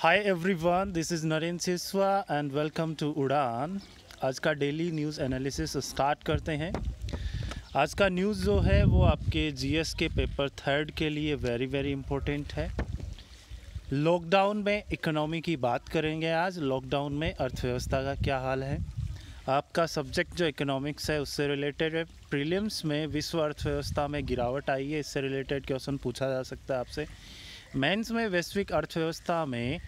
Hi everyone, this is Narendra Siswa and welcome to Udaan. आज का daily news analysis start करते हैं। आज का न्यूज़ जो है वो आपके जीएस के पेपर थर्ड के लिए वेरी इम्पोर्टेंट है। लॉकडाउन में इकोनॉमी की बात करेंगे। आज लॉकडाउन में अर्थव्यवस्था का क्या हाल है। आपका सब्जेक्ट जो इकोनॉमिक्स है उससे रिलेटेड है। प्रीलिम्स में विश्व अर्थव्यवस्था में गिरावट आई है, इससे रिलेटेड क्वेश्चन पूछा जा सकता है आपसे। मेंस में वैश्विक अर्थव्यवस्था में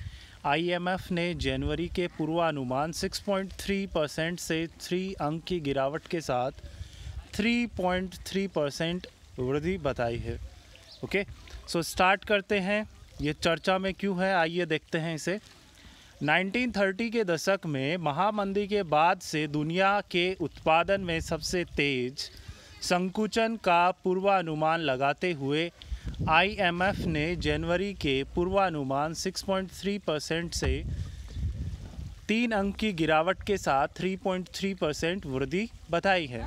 आईएमएफ ने जनवरी के पूर्वानुमान 6.3% से 3 अंक की गिरावट के साथ 3.3% वृद्धि बताई है। ओके, सो स्टार्ट करते हैं। ये चर्चा में क्यों है, आइए देखते हैं इसे। 1930 के दशक में महामंदी के बाद से दुनिया के उत्पादन में सबसे तेज संकुचन का पूर्वानुमान लगाते हुए आईएमएफ ने जनवरी के पूर्वानुमान 6.3% से 3 अंक की गिरावट के साथ 3.3% वृद्धि बताई है।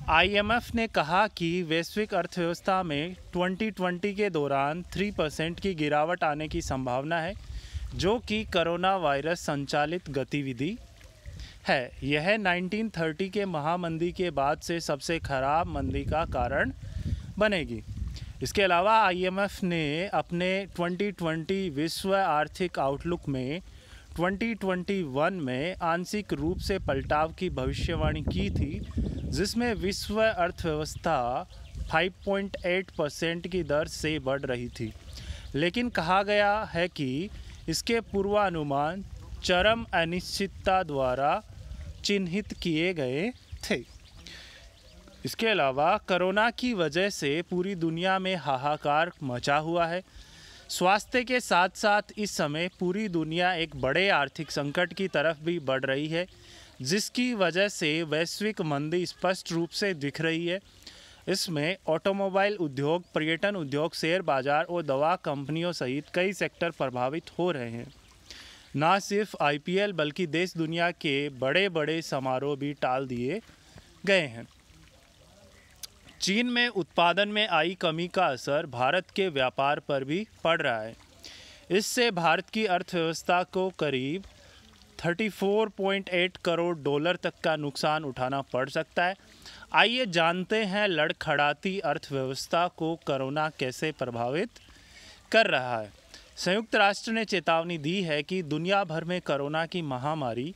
आईएमएफ ने कहा कि वैश्विक अर्थव्यवस्था में 2020 के दौरान 3% की गिरावट आने की संभावना है, जो कि कोरोना वायरस संचालित गतिविधि है। यह 1930 के महामंदी के बाद से सबसे खराब मंदी का कारण बनेगी। इसके अलावा आईएमएफ ने अपने 2020 विश्व आर्थिक आउटलुक में 2021 में आंशिक रूप से पलटाव की भविष्यवाणी की थी, जिसमें विश्व अर्थव्यवस्था 5.8% की दर से बढ़ रही थी, लेकिन कहा गया है कि इसके पूर्वानुमान चरम अनिश्चितता द्वारा चिन्हित किए गए थे। इसके अलावा कोरोना की वजह से पूरी दुनिया में हाहाकार मचा हुआ है। स्वास्थ्य के साथ साथ इस समय पूरी दुनिया एक बड़े आर्थिक संकट की तरफ भी बढ़ रही है, जिसकी वजह से वैश्विक मंदी स्पष्ट रूप से दिख रही है। इसमें ऑटोमोबाइल उद्योग, पर्यटन उद्योग, शेयर बाजार और दवा कंपनियों सहित कई सेक्टर प्रभावित हो रहे हैं। न सिर्फ आईपीएल बल्कि देश दुनिया के बड़े बड़े समारोह भी टाल दिए गए हैं। चीन में उत्पादन में आई कमी का असर भारत के व्यापार पर भी पड़ रहा है। इससे भारत की अर्थव्यवस्था को करीब 34.8 करोड़ डॉलर तक का नुकसान उठाना पड़ सकता है। आइए जानते हैं लड़खड़ाती अर्थव्यवस्था को कोरोना कैसे प्रभावित कर रहा है। संयुक्त राष्ट्र ने चेतावनी दी है कि दुनिया भर में कोरोना की महामारी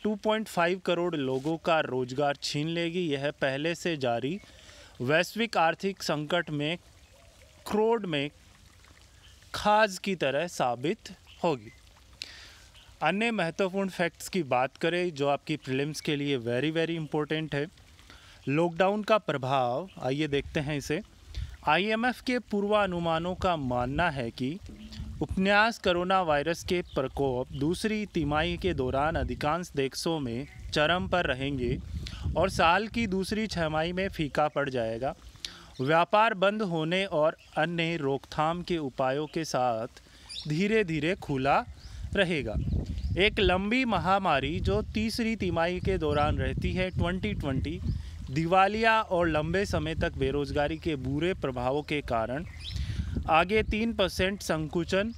2.5 करोड़ लोगों का रोजगार छीन लेगी। यह पहले से जारी वैश्विक आर्थिक संकट में क्रोड में खाज की तरह साबित होगी। अन्य महत्वपूर्ण फैक्ट्स की बात करें जो आपकी प्रीलिम्स के लिए वेरी इम्पोर्टेंट है। लॉकडाउन का प्रभाव, आइए देखते हैं इसे। आईएमएफ के पूर्वानुमानों का मानना है कि उपन्यास कोरोना वायरस के प्रकोप दूसरी तिमाही के दौरान अधिकांश देशों में चरम पर रहेंगे और साल की दूसरी छमाही में फीका पड़ जाएगा। व्यापार बंद होने और अन्य रोकथाम के उपायों के साथ धीरे धीरे खुला रहेगा। एक लंबी महामारी जो तीसरी तिमाही के दौरान रहती है, 2020 दिवालिया और लंबे समय तक बेरोजगारी के बुरे प्रभावों के कारण आगे 3% संकुचन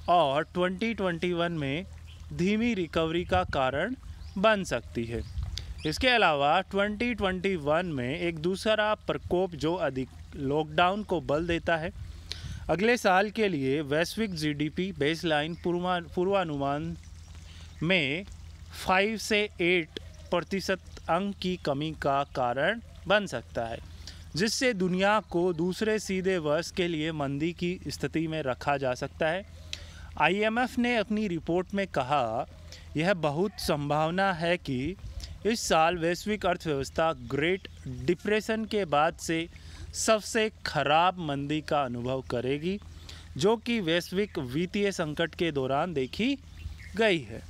और 2021 में धीमी रिकवरी का कारण बन सकती है। इसके अलावा 2021 में एक दूसरा प्रकोप जो अधिक लॉकडाउन को बल देता है। अगले साल के लिए वैश्विक जीडीपी बेसलाइन पूर्वानुमान में 5 से 8% अंक की कमी का कारण बन सकता है, जिससे दुनिया को दूसरे सीधे वर्ष के लिए मंदी की स्थिति में रखा जा सकता है। आईएमएफ ने अपनी रिपोर्ट में कहा, यह बहुत संभावना है कि इस साल वैश्विक अर्थव्यवस्था ग्रेट डिप्रेशन के बाद से सबसे खराब मंदी का अनुभव करेगी, जो कि वैश्विक वित्तीय संकट के दौरान देखी गई है।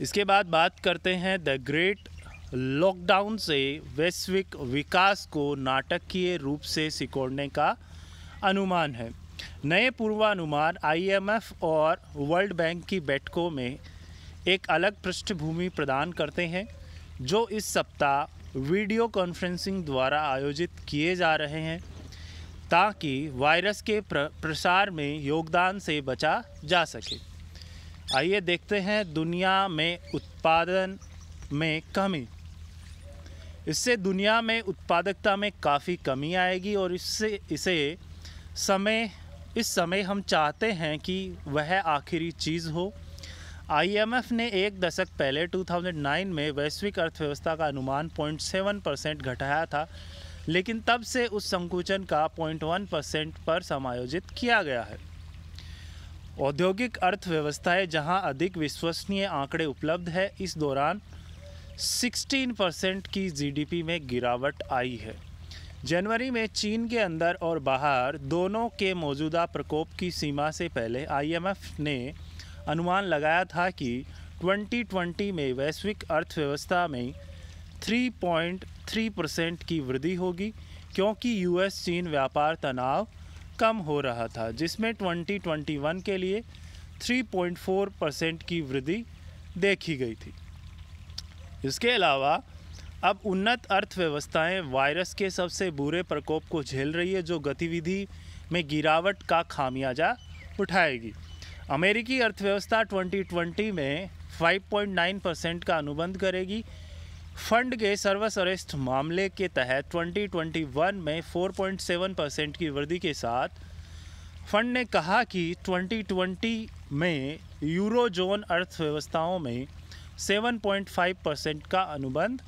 इसके बाद बात करते हैं द ग्रेट लॉकडाउन से वैश्विक विकास को नाटकीय रूप से सिकोड़ने का अनुमान है। नए पूर्वानुमान आईएमएफ और वर्ल्ड बैंक की बैठकों में एक अलग पृष्ठभूमि प्रदान करते हैं, जो इस सप्ताह वीडियो कॉन्फ्रेंसिंग द्वारा आयोजित किए जा रहे हैं। ताकि वायरस के प्रसार में योगदान से बचा जा सके। आइए देखते हैं दुनिया में उत्पादन में कमी। इससे दुनिया में उत्पादकता में काफ़ी कमी आएगी और इस समय हम चाहते हैं कि वह आखिरी चीज़ हो। IMF ने एक दशक पहले 2009 में वैश्विक अर्थव्यवस्था का अनुमान 0.7% घटाया था, लेकिन तब से उस संकुचन का 0.1% पर समायोजित किया गया है। औद्योगिक अर्थव्यवस्थाएं जहां अधिक विश्वसनीय आंकड़े उपलब्ध है, इस दौरान 16% की GDP में गिरावट आई है। जनवरी में चीन के अंदर और बाहर दोनों के मौजूदा प्रकोप की सीमा से पहले IMF ने अनुमान लगाया था कि 2020 में वैश्विक अर्थव्यवस्था में 3.3% की वृद्धि होगी, क्योंकि US चीन व्यापार तनाव कम हो रहा था, जिसमें 2021 के लिए 3.4% की वृद्धि देखी गई थी। इसके अलावा अब उन्नत अर्थव्यवस्थाएं वायरस के सबसे बुरे प्रकोप को झेल रही है, जो गतिविधि में गिरावट का खामियाजा उठाएगी। अमेरिकी अर्थव्यवस्था 2020 में 5.9% का अनुबंध करेगी। फंड के सर्वश्रेष्ठ मामले के तहत 2021 में 4.7% की वृद्धि के साथ फंड ने कहा कि 2020 में यूरोजोन अर्थव्यवस्थाओं में 7.5% का अनुबंध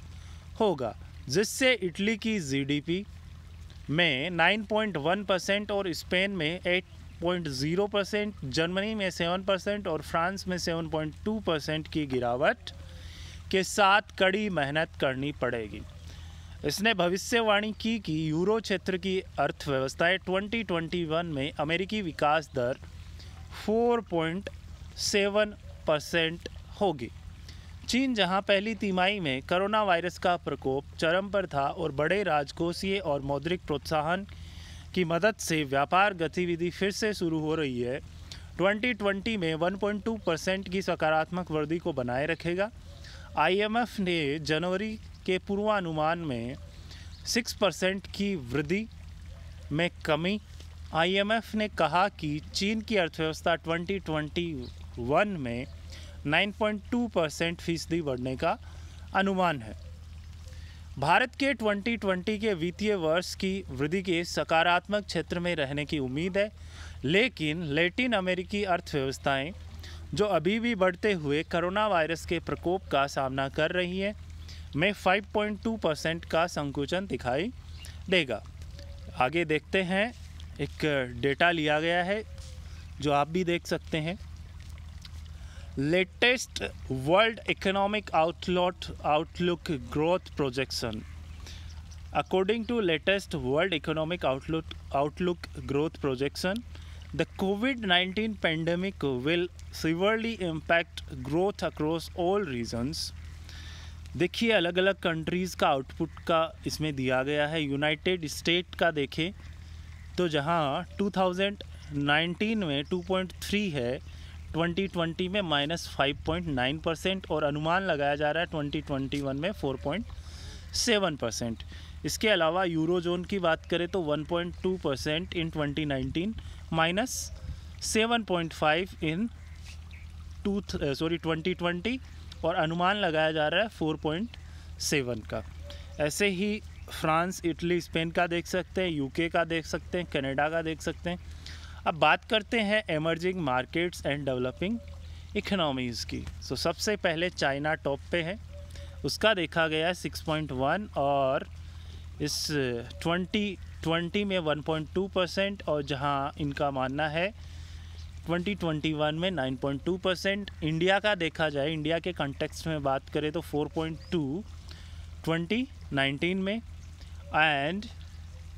होगा, जिससे इटली की GDP में 9.1% और स्पेन में 8.0%, जर्मनी में 7% और फ्रांस में 7.2% की गिरावट के साथ कड़ी मेहनत करनी पड़ेगी। इसने भविष्यवाणी की कि यूरो क्षेत्र की अर्थव्यवस्थाएं 2021 में अमेरिकी विकास दर 4.7% होगी। चीन, जहां पहली तिमाही में कोरोना वायरस का प्रकोप चरम पर था और बड़े राजकोषीय और मौद्रिक प्रोत्साहन की मदद से व्यापार गतिविधि फिर से शुरू हो रही है, 2020 में 1.2% की सकारात्मक वृद्धि को बनाए रखेगा। IMF ने जनवरी के पूर्वानुमान में 6% की वृद्धि में कमी। IMF ने कहा कि चीन की अर्थव्यवस्था 2021 में 9.2% फीसदी बढ़ने का अनुमान है। भारत के 2020 के वित्तीय वर्ष की वृद्धि के सकारात्मक क्षेत्र में रहने की उम्मीद है, लेकिन लैटिन अमेरिकी अर्थव्यवस्थाएं जो अभी भी बढ़ते हुए कोरोना वायरस के प्रकोप का सामना कर रही हैं, में 5.2% का संकुचन दिखाई देगा। आगे देखते हैं, एक डेटा लिया गया है जो आप भी देख सकते हैं। Latest world economic outlook growth projection. According to latest World Economic Outlook growth projection, the COVID-19 pandemic will severely impact growth across all regions. देखिए, अलग अलग कंट्रीज़ का आउटपुट का इसमें दिया गया है। यूनाइटेड स्टेट का देखें तो जहां 2019 में 2.3 है, 2020 में -5.9% और अनुमान लगाया जा रहा है 2021 में 4.7%। इसके अलावा यूरोजोन की बात करें तो 1.2% इन 2019, -7.5 इन 2020 और अनुमान लगाया जा रहा है 4.7 का। ऐसे ही फ्रांस, इटली, स्पेन का देख सकते हैं, यूके का देख सकते हैं, कनाडा का देख सकते हैं। अब बात करते हैं emerging markets and developing economies की। सो सबसे पहले चाइना टॉप पे है, उसका देखा गया 6.1 और इस 2020 में 1.2% और जहां इनका मानना है 2021 में 9.2%। इंडिया का देखा जाए, इंडिया के कंटेक्स्ट में बात करें तो 4.2 2019 में एंड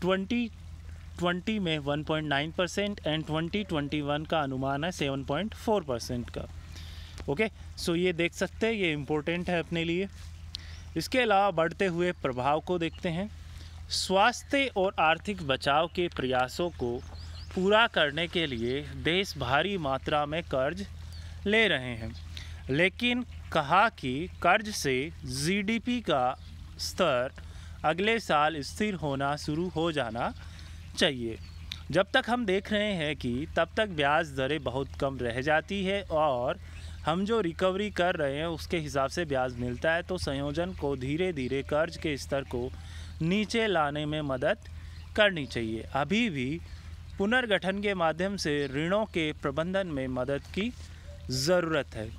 2020 में 1.9% एंड 2021 का अनुमान है 7.4% का। ओके, सो ये देख सकते हैं, ये इम्पोर्टेंट है अपने लिए। इसके अलावा बढ़ते हुए प्रभाव को देखते हैं। स्वास्थ्य और आर्थिक बचाव के प्रयासों को पूरा करने के लिए देश भारी मात्रा में कर्ज ले रहे हैं, लेकिन कहा कि कर्ज से जीडीपी का स्तर अगले साल स्थिर होना शुरू हो जाना चाहिए। जब तक हम देख रहे हैं कि तब तक ब्याज दरें बहुत कम रह जाती है और हम जो रिकवरी कर रहे हैं उसके हिसाब से ब्याज मिलता है, तो संयोजन को धीरे धीरे कर्ज के स्तर को नीचे लाने में मदद करनी चाहिए। अभी भी पुनर्गठन के माध्यम से ऋणों के प्रबंधन में मदद की ज़रूरत है।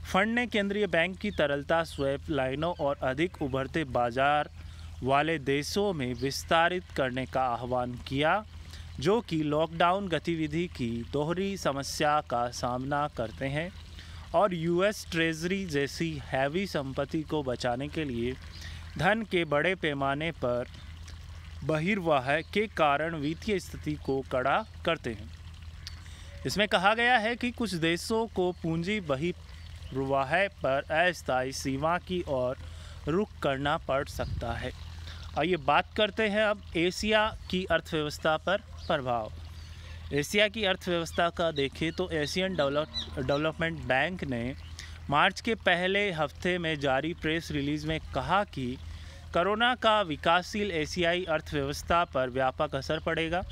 फंड ने केंद्रीय बैंक की तरलता स्वैप लाइनों और अधिक उभरते बाजार वाले देशों में विस्तारित करने का आह्वान किया, जो कि लॉकडाउन गतिविधि की दोहरी समस्या का सामना करते हैं और यूएस ट्रेजरी जैसी हैवी संपत्ति को बचाने के लिए धन के बड़े पैमाने पर बहिर्वाह के कारण वित्तीय स्थिति को कड़ा करते हैं। इसमें कहा गया है कि कुछ देशों को पूंजी बहिर्वाह पर अस्थायी सीमा की ओर रुख करना पड़ सकता है। आइए बात करते हैं अब एशिया की अर्थव्यवस्था पर प्रभाव। एशिया की अर्थव्यवस्था का देखें तो एशियन डेवलपमेंट बैंक ने मार्च के पहले हफ्ते में जारी प्रेस रिलीज में कहा कि कोरोना का विकासशील एशियाई अर्थव्यवस्था पर व्यापक असर पड़ेगा।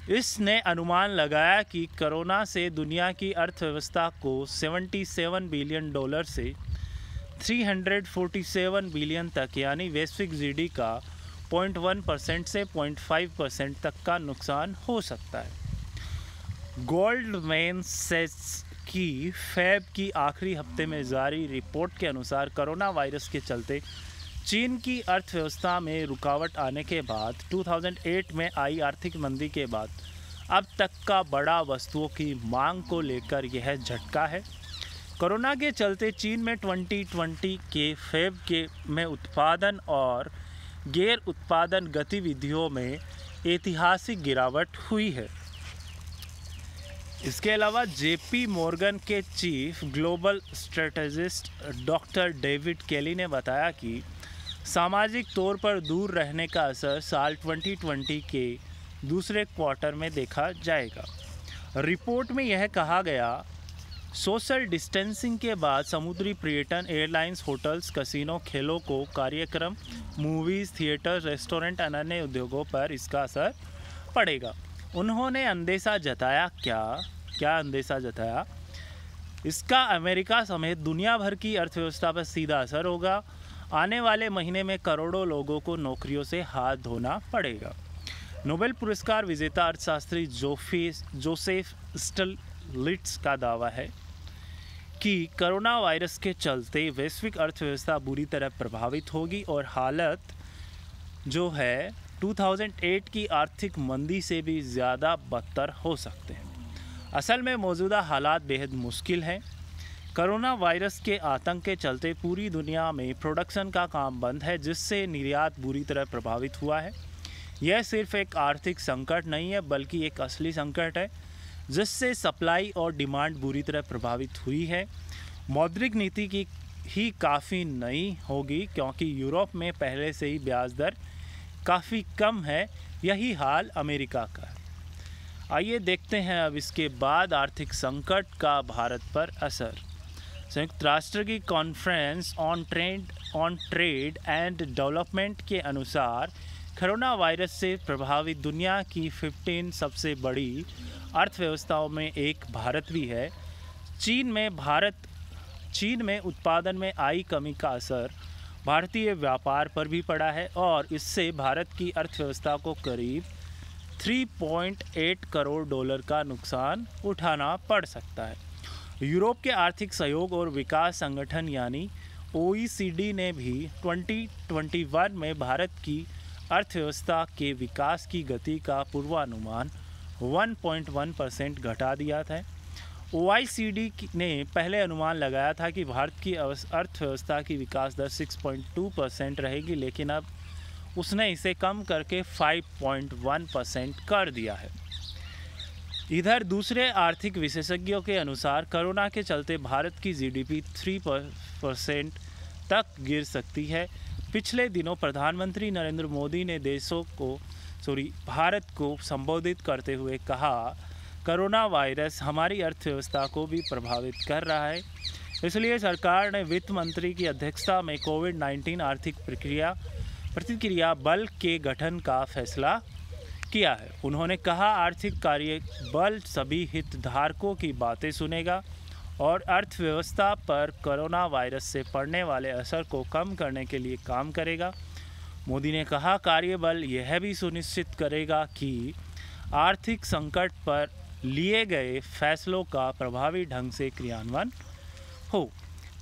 इसने अनुमान लगाया कि कोरोना से दुनिया की अर्थव्यवस्था को $77 बिलियन से 347 बिलियन तक यानी वैश्विक जीडीपी का 0.1% से 0.5% तक का नुकसान हो सकता है। गोल्डमैन सैच्स की फेब की आखिरी हफ्ते में जारी रिपोर्ट के अनुसार कोरोना वायरस के चलते चीन की अर्थव्यवस्था में रुकावट आने के बाद 2008 में आई आर्थिक मंदी के बाद अब तक का बड़ा वस्तुओं की मांग को लेकर यह झटका है। कोरोना के चलते चीन में 2020 के फेब में उत्पादन और गैर उत्पादन गतिविधियों में ऐतिहासिक गिरावट हुई है। इसके अलावा जेपी मॉर्गन के chief global strategist doctor David केली ने बताया कि सामाजिक तौर पर दूर रहने का असर साल 2020 के दूसरे क्वार्टर में देखा जाएगा। रिपोर्ट में यह कहा गया, सोशल डिस्टेंसिंग के बाद समुद्री पर्यटन, एयरलाइंस, होटल्स, कसिनो, खेलों को कार्यक्रम, मूवीज़, थिएटर, रेस्टोरेंट, अन्य उद्योगों पर इसका असर पड़ेगा। उन्होंने अंदेशा जताया क्या अंदेशा जताया इसका अमेरिका समेत दुनिया भर की अर्थव्यवस्था पर सीधा असर होगा। आने वाले महीने में करोड़ों लोगों को नौकरियों से हाथ धोना पड़ेगा। नोबेल पुरस्कार विजेता अर्थशास्त्री जोसेफ स्टिग्लिट्ज़ का दावा है कि कोरोना वायरस के चलते वैश्विक अर्थव्यवस्था बुरी तरह प्रभावित होगी और हालत जो है 2008 की आर्थिक मंदी से भी ज़्यादा बदतर हो सकते हैं। असल में मौजूदा हालात बेहद मुश्किल हैं। कोरोना वायरस के आतंक के चलते पूरी दुनिया में प्रोडक्शन का काम बंद है, जिससे निर्यात बुरी तरह प्रभावित हुआ है। यह सिर्फ एक आर्थिक संकट नहीं है बल्कि एक असली संकट है जिससे सप्लाई और डिमांड बुरी तरह प्रभावित हुई है। मौद्रिक नीति की ही काफ़ी नहीं होगी क्योंकि यूरोप में पहले से ही ब्याज दर काफ़ी कम है। यही हाल अमेरिका का है। आइए देखते हैं अब इसके बाद आर्थिक संकट का भारत पर असर। संयुक्त राष्ट्र की conference on trade and development के अनुसार कोरोना वायरस से प्रभावित दुनिया की 15 सबसे बड़ी अर्थव्यवस्थाओं में एक भारत भी है। चीन में उत्पादन में आई कमी का असर भारतीय व्यापार पर भी पड़ा है और इससे भारत की अर्थव्यवस्था को करीब $3.8 करोड़ का नुकसान उठाना पड़ सकता है। यूरोप के आर्थिक सहयोग और विकास संगठन यानी OECD ने भी 2021 में भारत की अर्थव्यवस्था के विकास की गति का पूर्वानुमान 1.1% घटा दिया था। OECD ने पहले अनुमान लगाया था कि भारत की अर्थव्यवस्था की विकास दर 6.2% रहेगी, लेकिन अब उसने इसे कम करके 5.1% कर दिया है। इधर दूसरे आर्थिक विशेषज्ञों के अनुसार कोरोना के चलते भारत की GDP 3% तक गिर सकती है। पिछले दिनों प्रधानमंत्री नरेंद्र मोदी ने भारत को संबोधित करते हुए कहा, कोरोना वायरस हमारी अर्थव्यवस्था को भी प्रभावित कर रहा है। इसलिए सरकार ने वित्त मंत्री की अध्यक्षता में कोविड-19 आर्थिक प्रतिक्रिया बल के गठन का फैसला किया है। उन्होंने कहा आर्थिक कार्यबल सभी हितधारकों की बातें सुनेगा और अर्थव्यवस्था पर कोरोना वायरस से पड़ने वाले असर को कम करने के लिए काम करेगा। मोदी ने कहा कार्यबल यह भी सुनिश्चित करेगा कि आर्थिक संकट पर लिए गए फैसलों का प्रभावी ढंग से क्रियान्वयन हो।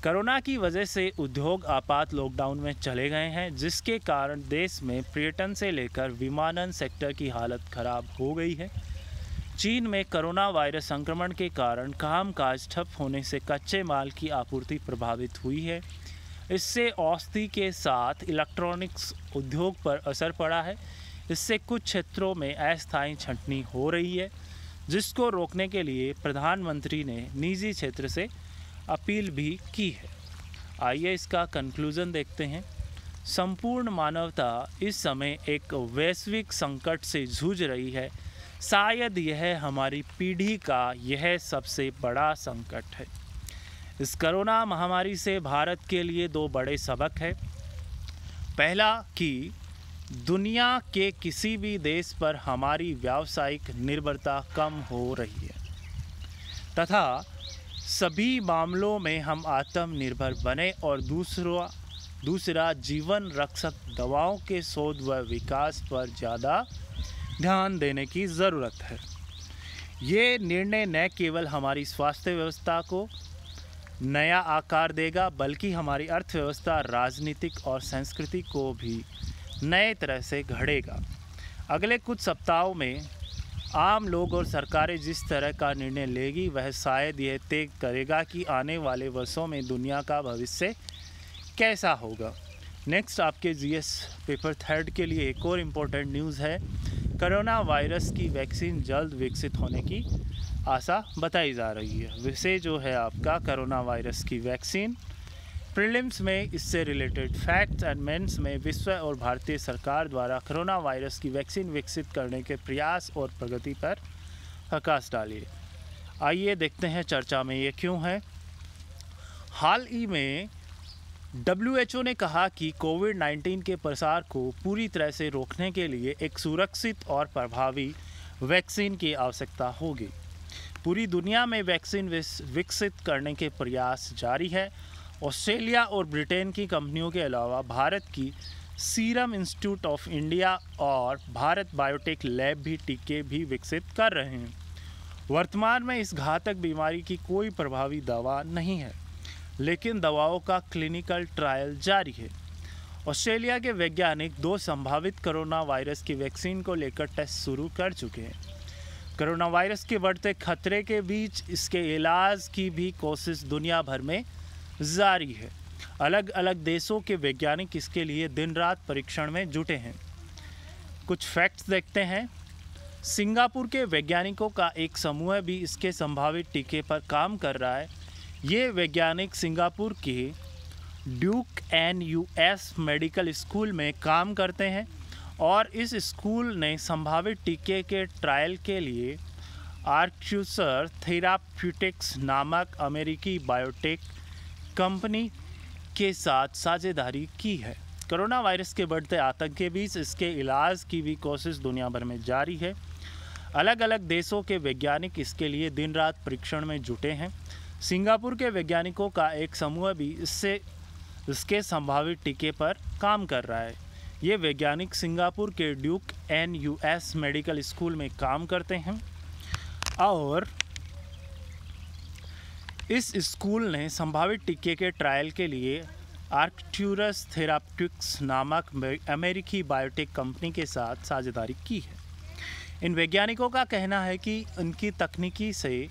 कोरोना की वजह से उद्योग आपात लॉकडाउन में चले गए हैं, जिसके कारण देश में पर्यटन से लेकर विमानन सेक्टर की हालत खराब हो गई है। चीन में कोरोना वायरस संक्रमण के कारण कामकाज ठप होने से कच्चे माल की आपूर्ति प्रभावित हुई है। इससे औषधि के साथ इलेक्ट्रॉनिक्स उद्योग पर असर पड़ा है। इससे कुछ क्षेत्रों में अस्थायी छंटनी हो रही है, जिसको रोकने के लिए प्रधानमंत्री ने निजी क्षेत्र से अपील भी की है। आइए इसका कंक्लूजन देखते हैं। संपूर्ण मानवता इस समय एक वैश्विक संकट से जूझ रही है। शायद यह हमारी पीढ़ी का यह सबसे बड़ा संकट है। इस कोरोना महामारी से भारत के लिए दो बड़े सबक हैं। पहला कि दुनिया के किसी भी देश पर हमारी व्यावसायिक निर्भरता कम हो रही है तथा सभी मामलों में हम आत्मनिर्भर बने और दूसरा जीवन रक्षक दवाओं के शोध व विकास पर ज़्यादा ध्यान देने की ज़रूरत है। ये निर्णय न केवल हमारी स्वास्थ्य व्यवस्था को नया आकार देगा, बल्कि हमारी अर्थव्यवस्था, राजनीतिक और संस्कृति को भी नए तरह से घड़ेगा। अगले कुछ सप्ताहों में आम लोग और सरकारें जिस तरह का निर्णय लेगी, वह शायद यह तय करेगा कि आने वाले वर्षों में दुनिया का भविष्य कैसा होगा। नेक्स्ट आपके जीएस पेपर 3 के लिए एक और इम्पोर्टेंट न्यूज़ है। कोरोना वायरस की वैक्सीन जल्द विकसित होने की आशा बताई जा रही है। विषय जो है आपका कोरोना वायरस की वैक्सीन। प्रीलिम्स में इससे रिलेटेड फैक्ट्स एंड मेंस में विश्व और भारतीय सरकार द्वारा कोरोना वायरस की वैक्सीन विकसित करने के प्रयास और प्रगति पर प्रकाश डालिए। आइए देखते हैं चर्चा में ये क्यों है। हाल ही में WHO ने कहा कि कोविड-19 के प्रसार को पूरी तरह से रोकने के लिए एक सुरक्षित और प्रभावी वैक्सीन की आवश्यकता होगी। पूरी दुनिया में वैक्सीन विकसित करने के प्रयास जारी है। ऑस्ट्रेलिया और ब्रिटेन की कंपनियों के अलावा भारत की सीरम इंस्टीट्यूट ऑफ इंडिया और भारत बायोटेक लैब भी टीके भी विकसित कर रहे हैं। वर्तमान में इस घातक बीमारी की कोई प्रभावी दवा नहीं है, लेकिन दवाओं का क्लिनिकल ट्रायल जारी है। ऑस्ट्रेलिया के वैज्ञानिक 2 संभावित कोरोना वायरस की वैक्सीन को लेकर टेस्ट शुरू कर चुके हैं। कोरोना वायरस के बढ़ते खतरे के बीच इसके इलाज की भी कोशिश दुनिया भर में जारी है। अलग अलग देशों के वैज्ञानिक इसके लिए दिन रात परीक्षण में जुटे हैं। कुछ फैक्ट्स देखते हैं। सिंगापुर के वैज्ञानिकों का एक समूह भी इसके संभावित टीके पर काम कर रहा है। ये वैज्ञानिक सिंगापुर के ड्यूक NUS मेडिकल स्कूल में काम करते हैं और इस स्कूल ने संभावित टीके के ट्रायल के लिए आर्क्यूसर थेराप्यूटिक्स नामक अमेरिकी बायोटेक कंपनी के साथ साझेदारी की है। कोरोना वायरस के बढ़ते आतंक के बीच इसके इलाज की भी कोशिश दुनिया भर में जारी है। अलग अलग देशों के वैज्ञानिक इसके लिए दिन रात परीक्षण में जुटे हैं। सिंगापुर के वैज्ञानिकों का एक समूह भी इसके संभावित टीके पर काम कर रहा है। ये वैज्ञानिक सिंगापुर के ड्यूक NUS मेडिकल स्कूल में काम करते हैं और इस स्कूल ने संभावित टीके के ट्रायल के लिए आर्क्टूरस थेराप्यूटिक्स नामक अमेरिकी बायोटेक कंपनी के साथ साझेदारी की है। इन वैज्ञानिकों का कहना है कि उनकी तकनीकी से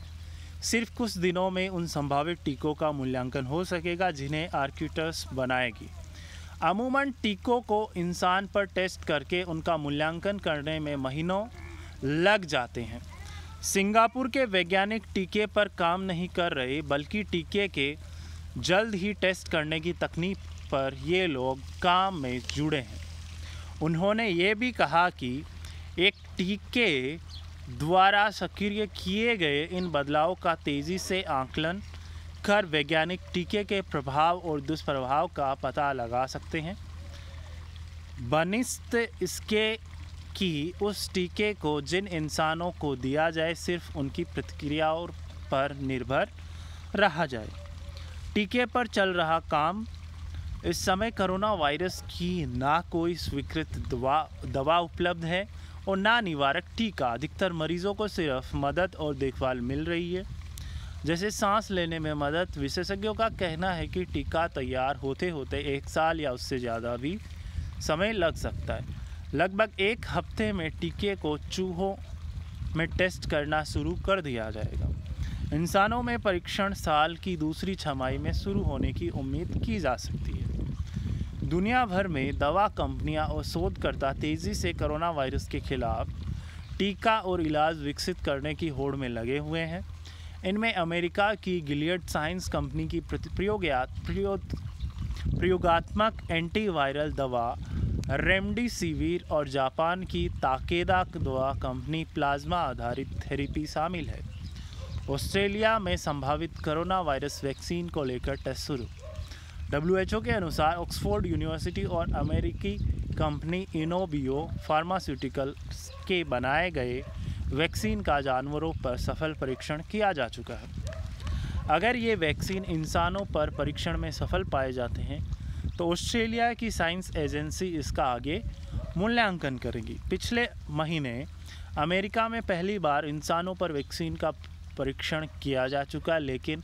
सिर्फ कुछ दिनों में उन संभावित टीकों का मूल्यांकन हो सकेगा जिन्हें आर्क्टूरस बनाएगी। अमूमन टीकों को इंसान पर टेस्ट करके उनका मूल्यांकन करने में महीनों लग जाते हैं। सिंगापुर के वैज्ञानिक टीके पर काम नहीं कर रहे, बल्कि टीके के जल्द ही टेस्ट करने की तकनीक पर ये लोग काम में जुड़े हैं। उन्होंने ये भी कहा कि एक टीके द्वारा सक्रिय किए गए इन बदलावों का तेज़ी से आकलन कर वैज्ञानिक टीके के प्रभाव और दुष्प्रभाव का पता लगा सकते हैं। बनिस्ते इसके कि उस टीके को जिन इंसानों को दिया जाए सिर्फ उनकी प्रतिक्रियाओं पर निर्भर रहा जाए। टीके पर चल रहा काम। इस समय कोरोना वायरस की ना कोई स्वीकृत दवा उपलब्ध है और ना निवारक टीका। अधिकतर मरीजों को सिर्फ मदद और देखभाल मिल रही है, जैसे सांस लेने में मदद। विशेषज्ञों का कहना है कि टीका तैयार होते होते 1 साल या उससे ज़्यादा भी समय लग सकता है। लगभग 1 हफ्ते में टीके को चूहों में टेस्ट करना शुरू कर दिया जाएगा। इंसानों में परीक्षण साल की दूसरी छमाही में शुरू होने की उम्मीद की जा सकती है। दुनिया भर में दवा कंपनियां और शोधकर्ता तेज़ी से कोरोना वायरस के खिलाफ टीका और इलाज विकसित करने की होड़ में लगे हुए हैं। इनमें अमेरिका की गिलियड साइंस कंपनी की प्रयोगात्मक एंटीवायरल दवा रेमडेसिविर और जापान की ताकेदा दवा कंपनी प्लाज्मा आधारित थेरेपी शामिल है। ऑस्ट्रेलिया में संभावित कोरोना वायरस वैक्सीन को लेकर टेस्ट शुरू। WHO के अनुसार ऑक्सफोर्ड यूनिवर्सिटी और अमेरिकी कंपनी इनोबियो फार्मास्यूटिकल्स के बनाए गए वैक्सीन का जानवरों पर सफल परीक्षण किया जा चुका है। अगर ये वैक्सीन इंसानों पर परीक्षण में सफल पाए जाते हैं तो ऑस्ट्रेलिया की साइंस एजेंसी इसका आगे मूल्यांकन करेगी। पिछले महीने अमेरिका में पहली बार इंसानों पर वैक्सीन का परीक्षण किया जा चुका, लेकिन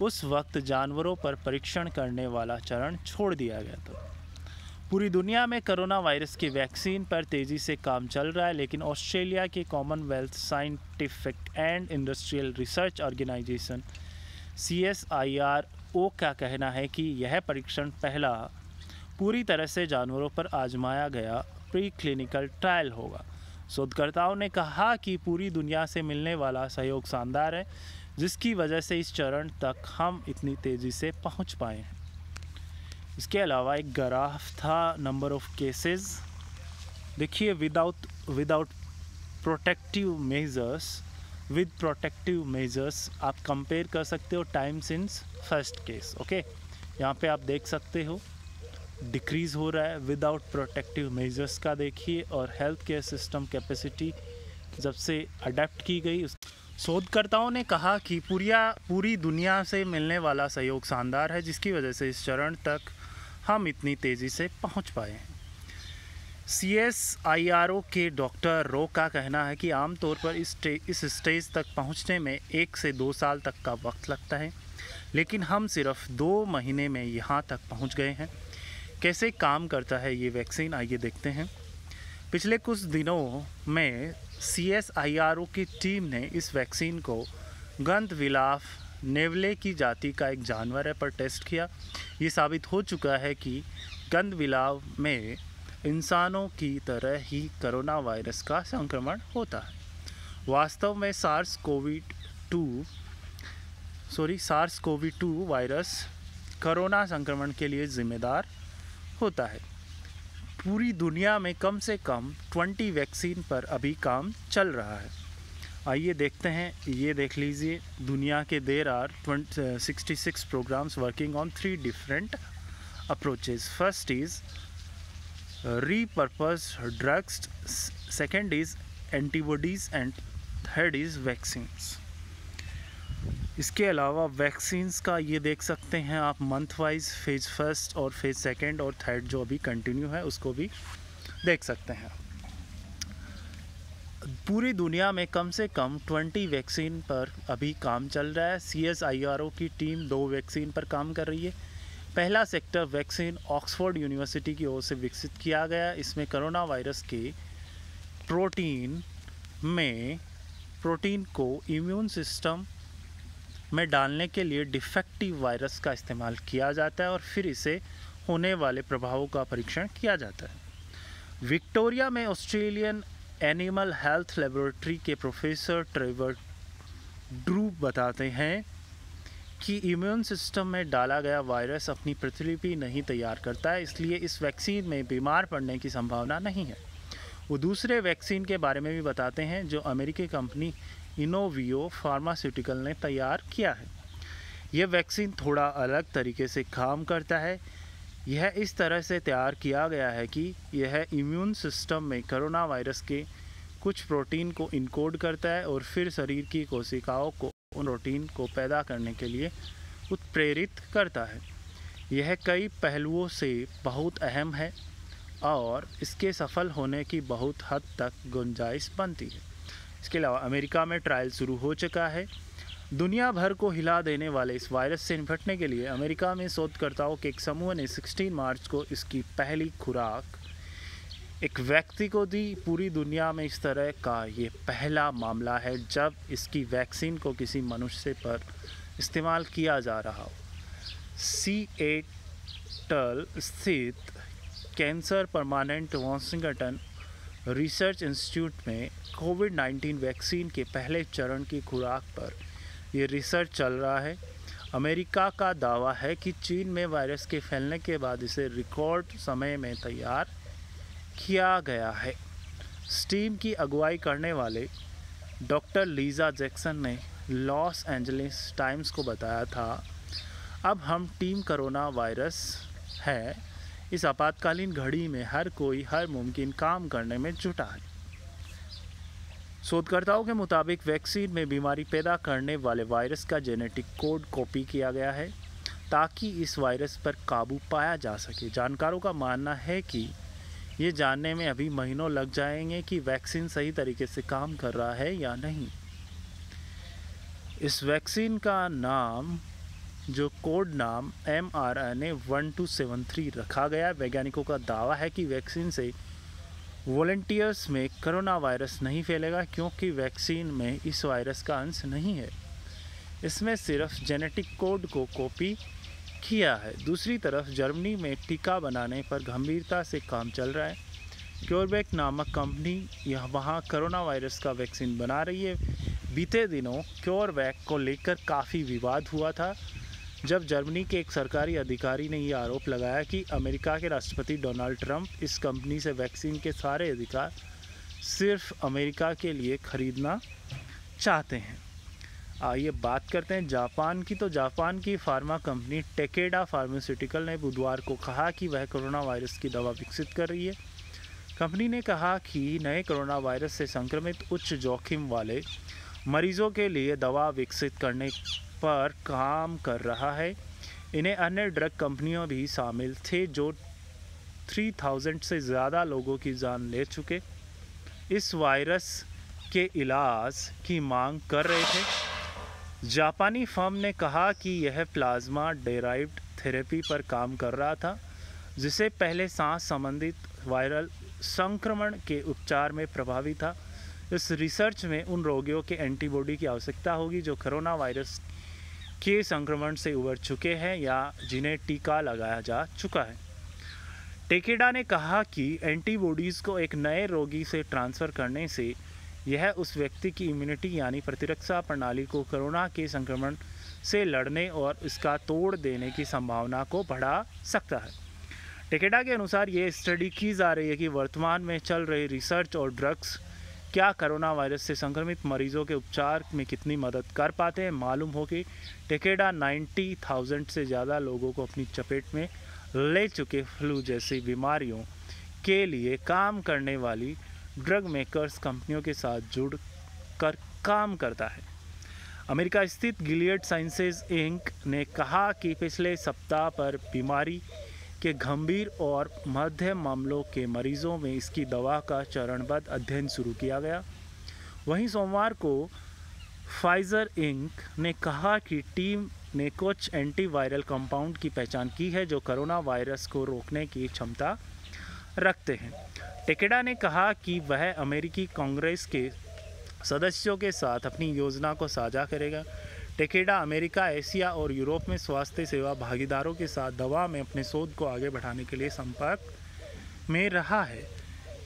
उस वक्त जानवरों पर परीक्षण करने वाला चरण छोड़ दिया गया था। पूरी दुनिया में कोरोना वायरस की वैक्सीन पर तेज़ी से काम चल रहा है, लेकिन ऑस्ट्रेलिया के Commonwealth Scientific and Industrial Research Organisation CSIRO का कहना है कि यह परीक्षण पहला पूरी तरह से जानवरों पर आजमाया गया प्री क्लिनिकल ट्रायल होगा। शोधकर्ताओं ने कहा कि पूरी दुनिया से मिलने वाला सहयोग शानदार है, जिसकी वजह से इस चरण तक हम इतनी तेज़ी से पहुंच पाए हैं। इसके अलावा एक ग्राफ था नंबर ऑफ केसेस। देखिए, without protective measures with protective measures आप कंपेयर कर सकते हो time since first case. Okay, यहाँ पे आप देख सकते हो डिक्रीज़ हो रहा है विदाउट प्रोटेक्टिव मेजर्स का। देखिए, और हेल्थ केयर सिस्टम कैपेसिटी जब से अडेप्ट की गई। शोधकर्ताओं ने कहा कि पूरी दुनिया से मिलने वाला सहयोग शानदार है, जिसकी वजह से इस चरण तक हम इतनी तेज़ी से पहुंच पाए हैं। CSIRO के डॉक्टर रो का कहना है कि आमतौर पर इस स्टेज तक पहुंचने में 1 से 2 साल तक का वक्त लगता है, लेकिन हम सिर्फ 2 महीने में यहाँ तक पहुँच गए हैं। कैसे काम करता है ये वैक्सीन, आइए देखते हैं। पिछले कुछ दिनों में CSIRO की टीम ने इस वैक्सीन को गंधविलाफ नेवले की जाति का एक जानवर है पर टेस्ट किया। ये साबित हो चुका है कि गंधविलाफ में इंसानों की तरह ही कोरोना वायरस का संक्रमण होता है। वास्तव में SARS-CoV-2 वायरस कोरोना संक्रमण के लिए जिम्मेदार होता है। पूरी दुनिया में कम से कम 20 वैक्सीन पर अभी काम चल रहा है। आइए देखते हैं, ये देख लीजिए। दुनिया के there are 66 programmes working on 3 different approaches. First is repurposed drugs, second is antibodies and third is vaccines। इसके अलावा वैक्सीन्स का ये देख सकते हैं आप मंथ वाइज फेज़ फर्स्ट और फेज़ सेकंड और थर्ड जो अभी कंटिन्यू है उसको भी देख सकते हैं। पूरी दुनिया में कम से कम 20 वैक्सीन पर अभी काम चल रहा है। CSIRO की टीम 2 वैक्सीन पर काम कर रही है। पहला सेक्टर वैक्सीन ऑक्सफोर्ड यूनिवर्सिटी की ओर से विकसित किया गया। इसमें कोरोना वायरस के प्रोटीन को इम्यून सिस्टम में डालने के लिए डिफेक्टिव वायरस का इस्तेमाल किया जाता है और फिर इसे होने वाले प्रभावों का परीक्षण किया जाता है। विक्टोरिया में ऑस्ट्रेलियन एनिमल हेल्थ लेबोरेटरी के प्रोफेसर ट्रेवर ड्रू बताते हैं कि इम्यून सिस्टम में डाला गया वायरस अपनी प्रतिलिपि नहीं तैयार करता है, इसलिए इस वैक्सीन में बीमार पड़ने की संभावना नहीं है। वो दूसरे वैक्सीन के बारे में भी बताते हैं जो अमेरिकी कंपनी इनोवियो फार्मास्यूटिकल ने तैयार किया है। यह वैक्सीन थोड़ा अलग तरीके से काम करता है। यह इस तरह से तैयार किया गया है कि यह इम्यून सिस्टम में कोरोना वायरस के कुछ प्रोटीन को इनकोड करता है और फिर शरीर की कोशिकाओं को उन प्रोटीन को पैदा करने के लिए उत्प्रेरित करता है। यह कई पहलुओं से बहुत अहम है और इसके सफल होने की बहुत हद तक गुंजाइश बनती है। इसके अलावा अमेरिका में ट्रायल शुरू हो चुका है। दुनिया भर को हिला देने वाले इस वायरस से निपटने के लिए अमेरिका में शोधकर्ताओं के एक समूह ने 16 मार्च को इसकी पहली खुराक एक व्यक्ति को दी। पूरी दुनिया में इस तरह का ये पहला मामला है जब इसकी वैक्सीन को किसी मनुष्य पर इस्तेमाल किया जा रहा हो। सिएटल स्थित cancer permanent Washington research institute में कोविड-19 वैक्सीन के पहले चरण की खुराक पर ये रिसर्च चल रहा है। अमेरिका का दावा है कि चीन में वायरस के फैलने के बाद इसे रिकॉर्ड समय में तैयार किया गया है। टीम की अगुवाई करने वाले डॉक्टर लीजा जैक्सन ने लॉस एंजलिस टाइम्स को बताया था, अब हम टीम कोरोना वायरस है, इस आपातकालीन घड़ी में हर कोई हर मुमकिन काम करने में जुटा है। शोधकर्ताओं के मुताबिक वैक्सीन में बीमारी पैदा करने वाले वायरस का जेनेटिक कोड कॉपी किया गया है ताकि इस वायरस पर काबू पाया जा सके। जानकारों का मानना है कि ये जानने में अभी महीनों लग जाएंगे कि वैक्सीन सही तरीके से काम कर रहा है या नहीं। इस वैक्सीन का नाम, जो कोड नाम mRNA-1273 रखा गया। वैज्ञानिकों का दावा है कि वैक्सीन से वॉलंटियर्स में कोरोना वायरस नहीं फैलेगा क्योंकि वैक्सीन में इस वायरस का अंश नहीं है, इसमें सिर्फ जेनेटिक कोड को कॉपी किया है। दूसरी तरफ जर्मनी में टीका बनाने पर गंभीरता से काम चल रहा है। क्योरवैक नामक कंपनी वहाँ कोरोना वायरस का वैक्सीन बना रही है। बीते दिनों क्योरवैक को लेकर काफ़ी विवाद हुआ था जब जर्मनी के एक सरकारी अधिकारी ने यह आरोप लगाया कि अमेरिका के राष्ट्रपति डोनाल्ड ट्रंप इस कंपनी से वैक्सीन के सारे अधिकार सिर्फ अमेरिका के लिए खरीदना चाहते हैं। आइए बात करते हैं जापान की। तो जापान की फार्मा कंपनी टेकेडा फार्मास्यूटिकल ने बुधवार को कहा कि वह कोरोना वायरस की दवा विकसित कर रही है। कंपनी ने कहा कि नए कोरोना वायरस से संक्रमित उच्च जोखिम वाले मरीजों के लिए दवा विकसित करने पर काम कर रहा है। इन्हें अन्य ड्रग कंपनियों भी शामिल थे जो 3000 से ज़्यादा लोगों की जान ले चुके इस वायरस के इलाज की मांग कर रहे थे। जापानी फर्म ने कहा कि यह प्लाज्मा डेराइव्ड थेरेपी पर काम कर रहा था जिसे पहले सांस संबंधित वायरल संक्रमण के उपचार में प्रभावी था। इस रिसर्च में उन रोगियों के एंटीबॉडी की आवश्यकता होगी जो कोरोना वायरस के संक्रमण से उबर चुके हैं या जिन्हें टीका लगाया जा चुका है। टेकेडा ने कहा कि एंटीबॉडीज़ को एक नए रोगी से ट्रांसफ़र करने से यह उस व्यक्ति की इम्यूनिटी यानी प्रतिरक्षा प्रणाली को कोरोना के संक्रमण से लड़ने और इसका तोड़ देने की संभावना को बढ़ा सकता है। टेकेडा के अनुसार ये स्टडी की जा रही है कि वर्तमान में चल रही रिसर्च और ड्रग्स क्या कोरोना वायरस से संक्रमित मरीजों के उपचार में कितनी मदद कर पाते हैं। मालूम हो कि टेकेडा 90,000 से ज़्यादा लोगों को अपनी चपेट में ले चुके फ्लू जैसी बीमारियों के लिए काम करने वाली ड्रग मेकर्स कंपनियों के साथ जुड़ कर काम करता है। अमेरिका स्थित गिलियड साइंसेज इंक ने कहा कि पिछले सप्ताह पर बीमारी के गंभीर और मध्यम मामलों के मरीजों में इसकी दवा का चरणबद्ध अध्ययन शुरू किया गया। वहीं सोमवार को फाइजर इंक ने कहा कि टीम ने कुछ एंटीवायरल कंपाउंड की पहचान की है जो कोरोना वायरस को रोकने की क्षमता रखते हैं। टेकेडा ने कहा कि वह अमेरिकी कांग्रेस के सदस्यों के साथ अपनी योजना को साझा करेगा। टेकेडा अमेरिका, एशिया और यूरोप में स्वास्थ्य सेवा भागीदारों के साथ दवा में अपने शोध को आगे बढ़ाने के लिए संपर्क में रहा है।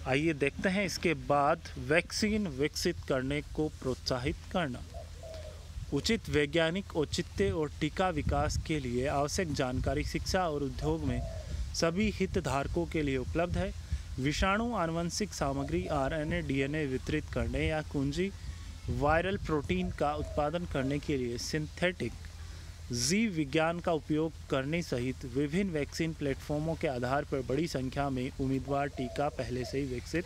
आइए देखते हैं इसके बाद वैक्सीन विकसित करने को प्रोत्साहित करना। उचित वैज्ञानिक औचित्य और टीका विकास के लिए आवश्यक जानकारी शिक्षा और उद्योग में सभी हितधारकों के लिए उपलब्ध है। विषाणु आनुवंशिक सामग्री RNA DNA वितरित करने या कुंजी वायरल प्रोटीन का उत्पादन करने के लिए सिंथेटिक जीव विज्ञान का उपयोग करने सहित विभिन्न वैक्सीन प्लेटफॉर्मों के आधार पर बड़ी संख्या में उम्मीदवार टीका पहले से ही विकसित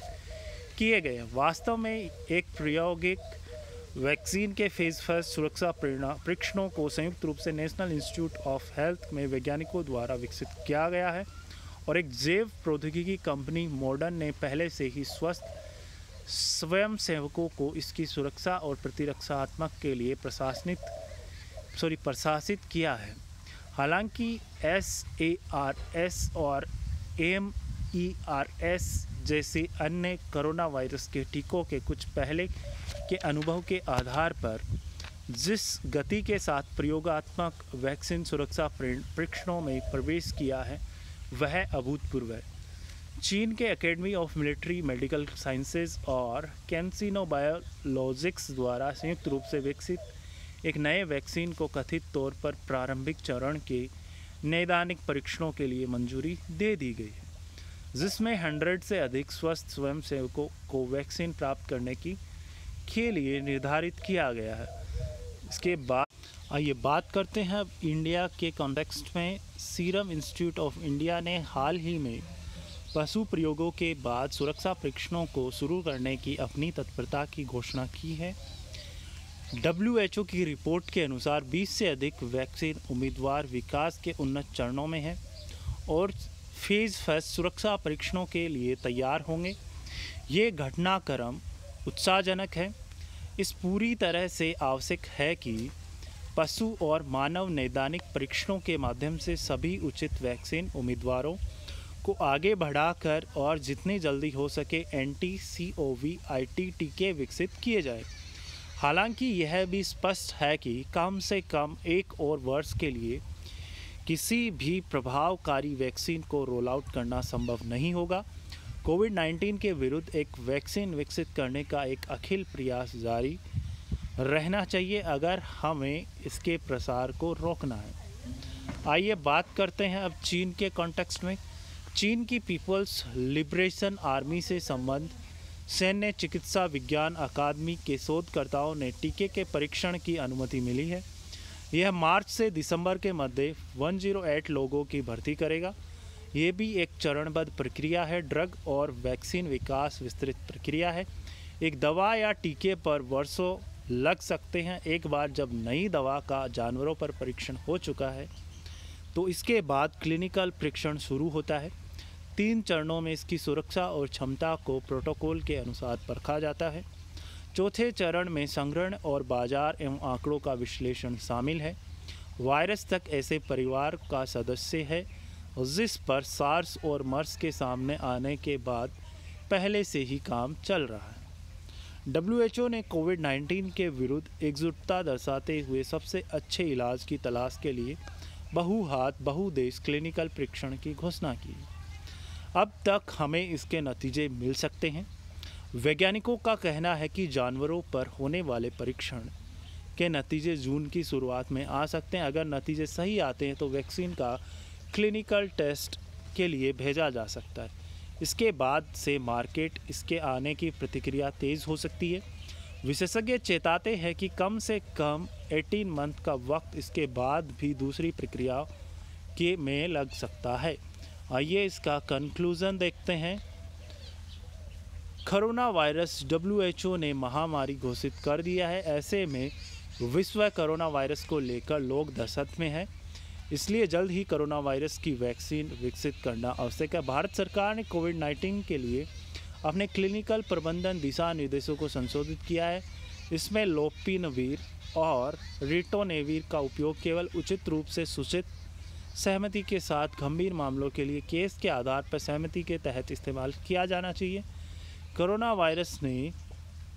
किए गए हैं। वास्तव में एक प्रायोगिक वैक्सीन के फेज फर्स्ट सुरक्षा परीक्षणों को संयुक्त रूप से नेशनल इंस्टीट्यूट ऑफ हेल्थ में वैज्ञानिकों द्वारा विकसित किया गया है और एक जैव प्रौद्योगिकी कंपनी मॉडर्न ने पहले से ही स्वस्थ स्वयंसेवकों को इसकी सुरक्षा और प्रतिरक्षात्मक के लिए प्रशासित किया है। हालांकि SARS और MERS जैसे अन्य कोरोना वायरस के टीकों के कुछ पहले के अनुभव के आधार पर जिस गति के साथ प्रयोगात्मक वैक्सीन सुरक्षा परीक्षणों में प्रवेश किया है वह अभूतपूर्व है। चीन के academy of military medical sciences और कैंसिनो बायोलॉजिक्स द्वारा संयुक्त रूप से विकसित एक नए वैक्सीन को कथित तौर पर प्रारंभिक चरण के नैदानिक परीक्षणों के लिए मंजूरी दे दी गई है, जिसमें 100 से अधिक स्वस्थ स्वयंसेवकों को वैक्सीन प्राप्त करने के लिए निर्धारित किया गया है। इसके बाद आइए बात करते हैं अब इंडिया के कॉन्टेक्स्ट में। सीरम इंस्टीट्यूट ऑफ इंडिया ने हाल ही में पशु प्रयोगों के बाद सुरक्षा परीक्षणों को शुरू करने की अपनी तत्परता की घोषणा की है। WHO की रिपोर्ट के अनुसार 20 से अधिक वैक्सीन उम्मीदवार विकास के उन्नत चरणों में हैं और फेज फर्स्ट सुरक्षा परीक्षणों के लिए तैयार होंगे। ये घटनाक्रम उत्साहजनक है। इस पूरी तरह से आवश्यक है कि पशु और मानव नैदानिक परीक्षणों के माध्यम से सभी उचित वैक्सीन उम्मीदवारों को आगे बढ़ाकर और जितनी जल्दी हो सके anti-COVID टीके विकसित किए जाए। हालांकि यह भी स्पष्ट है कि कम से कम 1 और वर्ष के लिए किसी भी प्रभावकारी वैक्सीन को रोल आउट करना संभव नहीं होगा। कोविड-19 के विरुद्ध एक वैक्सीन विकसित करने का एक अखिल प्रयास जारी रहना चाहिए अगर हमें इसके प्रसार को रोकना है। आइए बात करते हैं अब चीन के कॉन्टेक्स्ट में। चीन की पीपल्स लिबरेशन आर्मी से संबंध सैन्य चिकित्सा विज्ञान अकादमी के शोधकर्ताओं ने टीके के परीक्षण की अनुमति मिली है। यह मार्च से दिसंबर के मध्य 108 लोगों की भर्ती करेगा। ये भी एक चरणबद्ध प्रक्रिया है। ड्रग और वैक्सीन विकास विस्तृत प्रक्रिया है। एक दवा या टीके पर वर्षों लग सकते हैं। एक बार जब नई दवा का जानवरों पर परीक्षण हो चुका है तो इसके बाद क्लिनिकल परीक्षण शुरू होता है। 3 चरणों में इसकी सुरक्षा और क्षमता को प्रोटोकॉल के अनुसार परखा जाता है। चौथे चरण में संग्रहण और बाजार एवं आंकड़ों का विश्लेषण शामिल है। वायरस तक ऐसे परिवार का सदस्य है जिस पर सार्स और मर्स के सामने आने के बाद पहले से ही काम चल रहा है। WHO ने कोविड-19 के विरुद्ध एकजुटता दर्शाते हुए सबसे अच्छे इलाज की तलाश के लिए बहुहात बहुदेश क्लिनिकल परीक्षण की घोषणा की। अब तक हमें इसके नतीजे मिल सकते हैं। वैज्ञानिकों का कहना है कि जानवरों पर होने वाले परीक्षण के नतीजे जून की शुरुआत में आ सकते हैं। अगर नतीजे सही आते हैं तो वैक्सीन का क्लिनिकल टेस्ट के लिए भेजा जा सकता है। इसके बाद से मार्केट इसके आने की प्रतिक्रिया तेज़ हो सकती है। विशेषज्ञ चेताते हैं कि कम से कम 18 मंथ का वक्त इसके बाद भी दूसरी प्रक्रिया के में लग सकता है। आइए इसका कंक्लूज़न देखते हैं। कोरोना वायरस WHO ने महामारी घोषित कर दिया है। ऐसे में विश्व कोरोना वायरस को लेकर लोग दहशत में हैं। इसलिए जल्द ही कोरोना वायरस की वैक्सीन विकसित करना आवश्यक है। भारत सरकार ने कोविड-19 के लिए अपने क्लिनिकल प्रबंधन दिशा निर्देशों को संशोधित किया है। इसमें लोपिनवीर और रिटोनेवीर का उपयोग केवल उचित रूप से सूचित सहमति के साथ गंभीर मामलों के लिए केस के आधार पर सहमति के तहत इस्तेमाल किया जाना चाहिए। कोरोना वायरस ने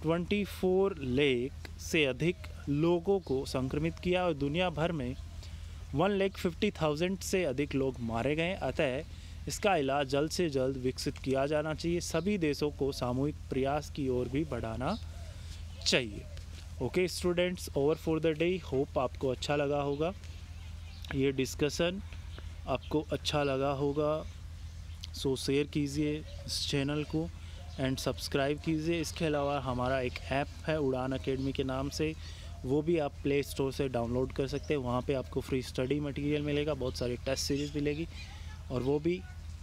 24 लाख से अधिक लोगों को संक्रमित किया और दुनिया भर में 1,50,000 से अधिक लोग मारे गए। अतः इसका इलाज जल्द से जल्द विकसित किया जाना चाहिए। सभी देशों को सामूहिक प्रयास की ओर भी बढ़ाना चाहिए। Okay students, over for the day. Hope आपको अच्छा लगा होगा, ये डिस्कशन आपको अच्छा लगा होगा। सो शेयर कीजिए इस चैनल को एंड सब्सक्राइब कीजिए। इसके अलावा हमारा एक ऐप है उड़ान अकेडमी के नाम से, वो भी आप प्ले स्टोर से डाउनलोड कर सकते हैं। वहाँ पे आपको फ्री स्टडी मटेरियल मिलेगा, बहुत सारी टेस्ट सीरीज़ मिलेगी और वो भी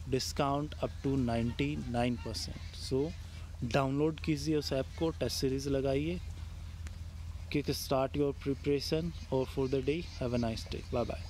discount up to 99%। So download कीजिए उस ऐप को, टेस्ट सीरीज़ लगाइए, किक स्टार्ट योर प्रिपरेशन और for the day. Have a nice day, bye bye.